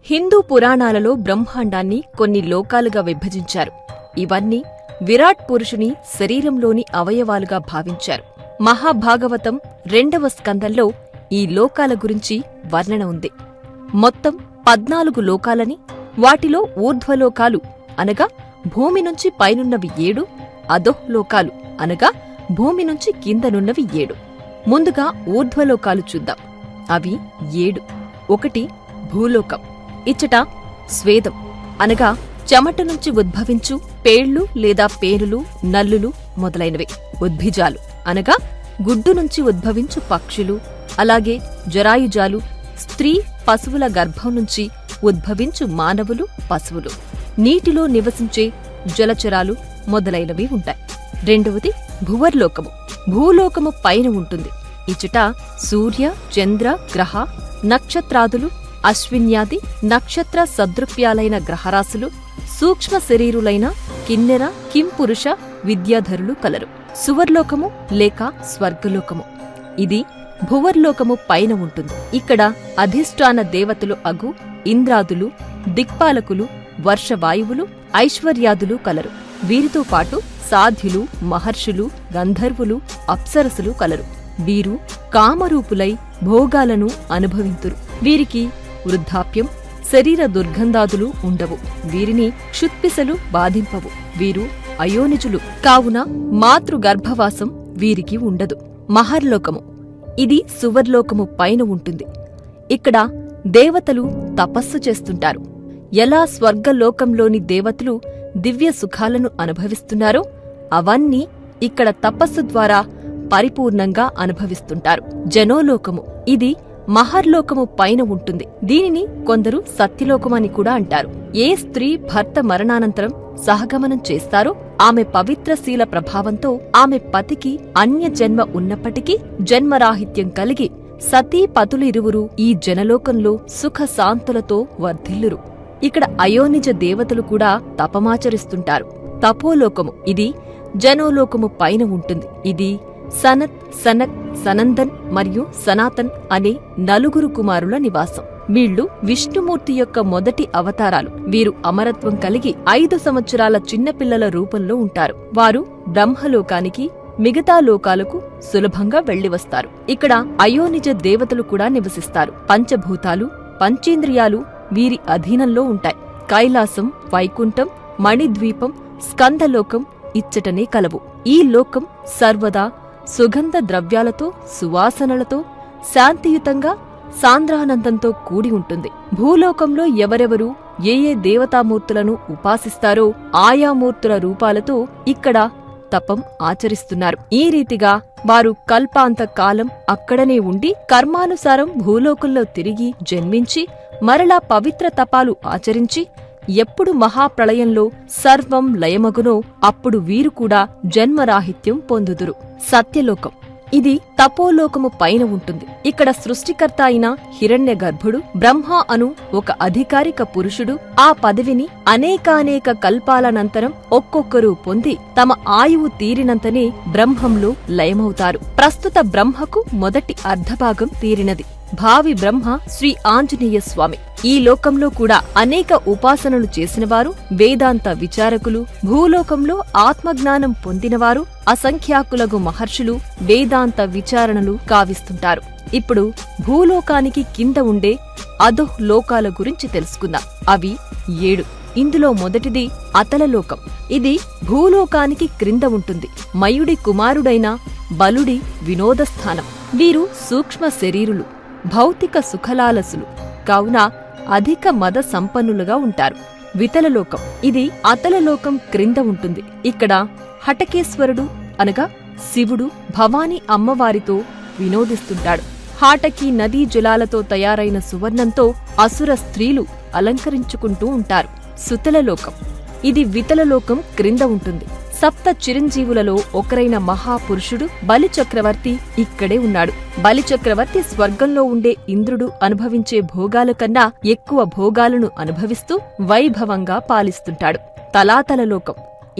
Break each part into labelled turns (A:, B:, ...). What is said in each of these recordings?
A: హిందూ పురాణాలలో బ్రహ్మాండాన్ని కొన్ని లోకాలుగా విభజించారు. ఇవన్నీ విరాట్ పురుషుని శరీరంలోని అవయవాలుగా భావించారు. మహాభాగవతం 2వ స్కందంలో ఈ లోకాల గురించి వర్ణన ఉంది. మొత్తం 14 లోకాలని, వాటిలో ఊర్ధ్వలోకాలు అనగా భూమి నుంచి పైనున్నవి 7, అధోలోకాలు అనగా భూమి నుంచి కిందనున్నవి 7. ముందుగా ఊర్ధ్వలోకాలు చూద్దాం. అవి 7. 1 భూలోకం. ఇచ్చట స్వేదం అనగా చెమట నుంచి ఉద్భవించు పేళ్లు లేదా పేరులు, నల్లులు మొదలైనవి. ఉద్భిజాలు అనగా గుడ్డు నుంచి ఉద్భవించు పక్షులు, అలాగే జరాయుజాలు స్త్రీ పశువుల గర్భం నుంచి ఉద్భవించు మానవులు, పశువులు. నీటిలో నివసించే జలచరాలు మొదలైనవి ఉంటాయి. 2వది భువర్లోకము. భూలోకము పైన ఉంటుంది. ఇచ్చట సూర్య, చంద్ర, గ్రహ, నక్షత్రాదులు, అశ్విన్యాది నక్షత్ర సదృప్యాలైన గ్రహరాశులు, సూక్ష్మ శరీరులైన కిన్నెర, కింపురుష, విద్యాధరులు కలరు. సువర్లోకము లేక స్వర్గలోకము. ఇది భువర్లోకము పైన ఉంటుంది. ఇక్కడ అధిష్టాన దేవతలు అగు ఇంద్రాదులు, దిక్పాలకులు, వర్షవాయువులు, ఐశ్వర్యాదులు కలరు. వీరితో పాటు సాధ్యులు, మహర్షులు, గంధర్వులు, అప్సరసులు కలరు. వీరు కామరూపులై భోగాలను అనుభవింతురు. వీరికి వృద్ధాప్యం, శరీర దుర్గంధాదులు ఉండవు. వీరిని క్షుత్పిసలు బాధింపవు. వీరు అయోనిజులు కావున మాతృగర్భవాసం వీరికి ఉండదు. మహర్లోకము. ఇది సువర్లోకము పైన ఉంటుంది. ఇక్కడ దేవతలు తపస్సు చేస్తుంటారు. ఎలా స్వర్గలోకంలోని దేవతలు దివ్య సుఖాలను అనుభవిస్తున్నారో అవన్నీ ఇక్కడ తపస్సు ద్వారా పరిపూర్ణంగా అనుభవిస్తుంటారు. జనోలోకము. ఇది మహర్లోకము పైన ఉంటుంది. దీనిని కొందరు సత్యలోకమని కూడా అంటారు. ఏ స్త్రీ భర్త మరణానంతరం సహగమనం చేస్తారో ఆమె పవిత్రశీల ప్రభావంతో ఆమె పతికి అన్య జన్మ ఉన్నప్పటికీ జన్మరాహిత్యం కలిగి సతీ పతులిరువురు ఈ జనలోకంలో సుఖశాంతులతో వర్ధిల్లురు. ఇక్కడ అయోనిజ దేవతలు కూడా తపమాచరిస్తుంటారు. తపోలోకము. ఇది జనోలోకము పైన ఉంటుంది. ఇది సనత్, సనక్, సనందన్ మరియు సనాతన్ అనే 4 కుమారుల నివాసం. వీళ్లు విష్ణుమూర్తి యొక్క మొదటి అవతారాలు. వీరు అమరత్వం కలిగి 5 సంవత్సరాల చిన్నపిల్లల రూపంలో ఉంటారు. వారు బ్రహ్మలోకానికి, మిగతా లోకాలకు సులభంగా వెళ్లివస్తారు. ఇక్కడ అయోనిజ దేవతలు కూడా నివసిస్తారు. పంచభూతాలు, పంచేంద్రియాలు వీరి అధీనంలో ఉంటాయి. కైలాసం, వైకుంఠం, మణిద్వీపం, స్కందలోకం ఇచ్చటనే కలవు. ఈ లోకం సర్వదా సుగంధ ద్రవ్యాలతో, సువాసనలతో, శాంతియుతంగా, సాంద్రానందంతో కూడి ఉంటుంది. భూలోకంలో ఎవరెవరు ఏ ఏ దేవతామూర్తులను ఉపాసిస్తారో ఆయా మూర్తుల రూపాలతో ఇక్కడ తపం ఆచరిస్తున్నారు. ఈ రీతిగా వారు కల్పాంత కాలం అక్కడనే ఉండి కర్మానుసారం భూలోకంలో తిరిగి జన్మించి మరలా పవిత్ర తపాలు ఆచరించి ఎప్పుడు మహాప్రళయంలో సర్వం లయమగునో అప్పుడు వీరు కూడా జన్మరాహిత్యం పొందుదురు. సత్యలోకం. ఇది తపోలోకము పైన ఉంటుంది. ఇక్కడ సృష్టికర్త అయిన హిరణ్య గర్భుడు బ్రహ్మ అను ఒక అధికారిక పురుషుడు ఆ పదవిని అనేకానేక కల్పాలనంతరం ఒక్కొక్కరు పొంది తమ ఆయువు తీరినంతనే బ్రహ్మంలో లయమవుతారు. ప్రస్తుత బ్రహ్మకు మొదటి అర్ధభాగం తీరినది. భావి బ్రహ్మ శ్రీ ఆంజనేయ స్వామి. ఈ లోకంలో కూడా అనేక ఉపాసనలు చేసినవారు, వేదాంత విచారకులు, భూలోకంలో ఆత్మజ్ఞానం పొందినవారు, అసంఖ్యాకులగు మహర్షులు వేదాంత విచారణలు కావిస్తుంటారు. ఇప్పుడు భూలోకానికి కింద ఉండే అధోః లోకాల గురించి తెలుసుకుందాం. అవి 7. ఇందులో మొదటిది అతలలోకం. ఇది భూలోకానికి క్రింద ఉంటుంది. మయుడి కుమారుడైన బలుడి వినోదస్థానం. వీరు సూక్ష్మ శరీరులు, భౌతిక సుఖలాలసులు కావున అధిక మద సంపన్నులుగా ఉంటారు. వితలలోకం. ఇది అతలలోకం క్రింద ఉంటుంది. ఇక్కడ హటకేశ్వరుడు అనగా శివుడు భవానీ అమ్మవారితో వినోదిస్తుంటాడు. హాటకి నదీ జలాలతో తయారైన సువర్ణంతో అసుర స్త్రీలు అలంకరించుకుంటూ ఉంటారు. సుతలలోకం. ఇది వితలలోకం క్రింద ఉంటుంది. సప్త చిరంజీవులలో ఒకరైన మహాపురుషుడు బలిచక్రవర్తి ఇక్కడే ఉన్నాడు. బలిచక్రవర్తి స్వర్గంలో ఉండే ఇంద్రుడు అనుభవించే భోగాల కన్నా ఎక్కువ భోగాలను అనుభవిస్తూ వైభవంగా పాలిస్తుంటాడు. తలాతలలోకం.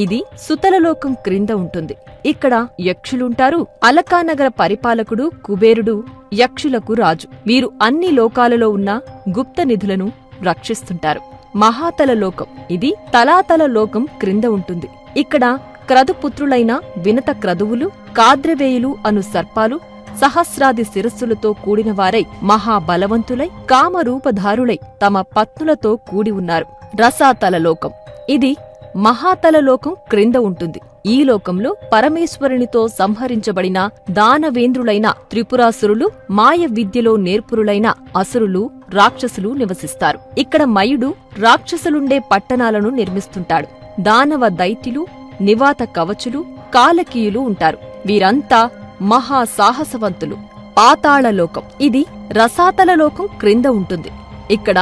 A: ఇది సుతలలోకం క్రింద ఉంటుంది. ఇక్కడ యక్షులుంటారు. అలకానగర పరిపాలకుడు కుబేరుడు యక్షులకు రాజు. వీరు అన్ని లోకాలలో ఉన్న గుప్త నిధులను రక్షిస్తుంటారు. మహాతల లోకం ఇది తలాతల లోకం క్రింద ఉంటుంది. ఇక్కడ క్రతుపుత్రులైన వినత క్రతువులు, కాద్రవేయులు అను సర్పాలు సహస్రాది శిరస్సులతో కూడినవారై మహాబలవంతులై కామరూపధారులై తమ పత్నులతో కూడి ఉన్నారు. రసాతల లోకం ఇది మహాతల లోకం క్రింద ఉంటుంది. ఈ లోకంలో పరమేశ్వరునితో సంహరించబడిన దానవేంద్రులైన త్రిపురాసురులు, మాయ విద్యలో నేర్పురులైన అసురులు, రాక్షసులు నివసిస్తారు. ఇక్కడ మయుడు రాక్షసులుండే పట్టణాలను నిర్మిస్తుంటాడు. దానవ దైత్యులు, నివాత కవచులు, కాలకీయులు ఉంటారు. వీరంతా మహాసాహసవంతులు. పాతాళలోకం ఇది రసాతల లోకం క్రింద ఉంటుంది. ఇక్కడ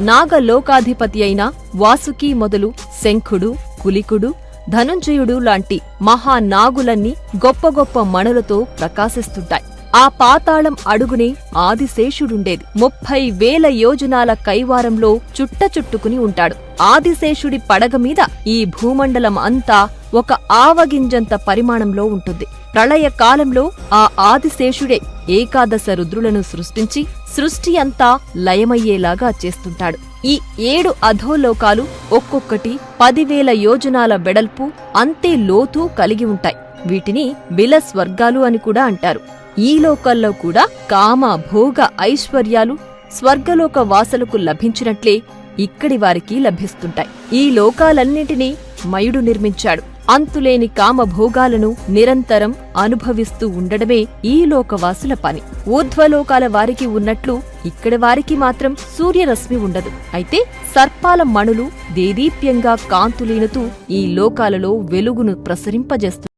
A: నాగలోకాధిపతి అయిన వాసుకి మొదలు శంఖుడు, కులికుడు, ధనుంజయుడు లాంటి మహానాగులన్నీ గొప్ప గొప్ప మణులతో ప్రకాశిస్తుంటాయి. ఆ పాతాళం అడుగునే ఆదిశేషుడుండేది. 30,000 యోజనాల కైవారంలో చుట్టుకుని ఉంటాడు. ఆదిశేషుడి పడగ మీద ఈ భూమండలం అంతా ఒక ఆవగింజంత పరిమాణంలో ఉంటుంది. ప్రళయ కాలంలో ఆ ఆదిశేషుడే ఏకాదశ రుద్రులను సృష్టించి సృష్టి అంతా లయమయ్యేలాగా చేస్తుంటాడు. ఈ 7 అధోలోకాలు ఒక్కొక్కటి 10,000 యోజనాల వెడల్పు, అంతే లోతు కలిగి ఉంటాయి. వీటిని బిలస్వర్గాలు అని కూడా అంటారు. ఈ లోకాల్లో కూడా కామ, భోగ, ఐశ్వర్యాలు స్వర్గలోక వాసులకు లభించినట్లే ఇక్కడి వారికి లభిస్తుంటాయి. ఈ లోకాలన్నింటినీ మయుడు నిర్మించాడు. అంతులేని కామభోగాలను నిరంతరం అనుభవిస్తూ ఉండడమే ఈ లోకవాసుల పని. ఊర్ధ్వలోకాల వారికి ఉన్నట్లు ఇక్కడి వారికి మాత్రం సూర్యరశ్మి ఉండదు. అయితే సర్పాల మణులు దేదీప్యంగా కాంతులీనుతూ ఈ లోకాలలో వెలుగును ప్రసరింపజేస్తుంది.